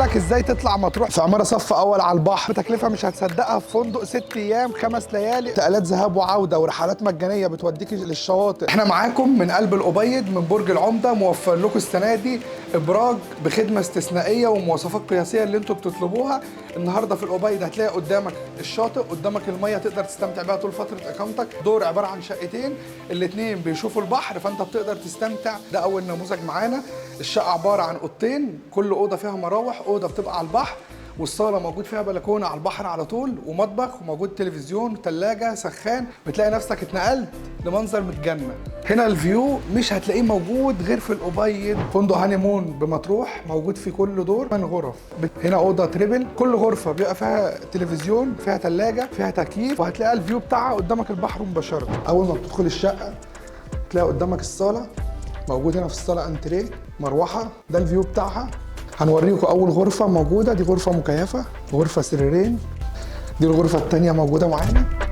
هعلمك ازاي تطلع مطروح في عماره صف اول على البحر بتكلفه مش هتصدقها، في فندق 6 ايام 5 ليالي، انتقالات ذهاب وعوده ورحلات مجانيه بتوديك للشواطئ. احنا معاكم من قلب الابيض من برج العمده، موفر لكم السنه دي ابراج بخدمه استثنائيه ومواصفات قياسيه اللي انتوا بتطلبوها. النهارده في الابيض هتلاقي قدامك الشاطئ، قدامك الميه تقدر تستمتع بيها طول فتره اقامتك. دور عباره عن شقتين، الاثنين بيشوفوا البحر فانت بتقدر تستمتع. ده اول نموذج معانا. الشقه عباره عن اوضتين، كل اوضه فيها مراوح، اوضه بتبقى على البحر، والصاله موجود فيها بلكونه على البحر على طول، ومطبخ، وموجود تلفزيون وثلاجه سخان. بتلاقي نفسك اتنقلت لمنظر متجنن. هنا الفيو مش هتلاقيه موجود غير في الابيض. فندق هاني مون بمطروح موجود في كل دور من غرف. هنا اوضه تريبل، كل غرفه بيبقى فيها تلفزيون، فيها ثلاجه، فيها تكييف، وهتلاقي الفيو بتاعها قدامك البحر مباشره. اول ما بتدخل الشقه تلاقي قدامك الصاله، موجود هنا في الصاله انتريه، مروحه، ده الفيو بتاعها. هنوريكم اول غرفه موجوده، دي غرفه مكيفه، غرفه سريرين. دي الغرفه الثانيه موجوده معانا.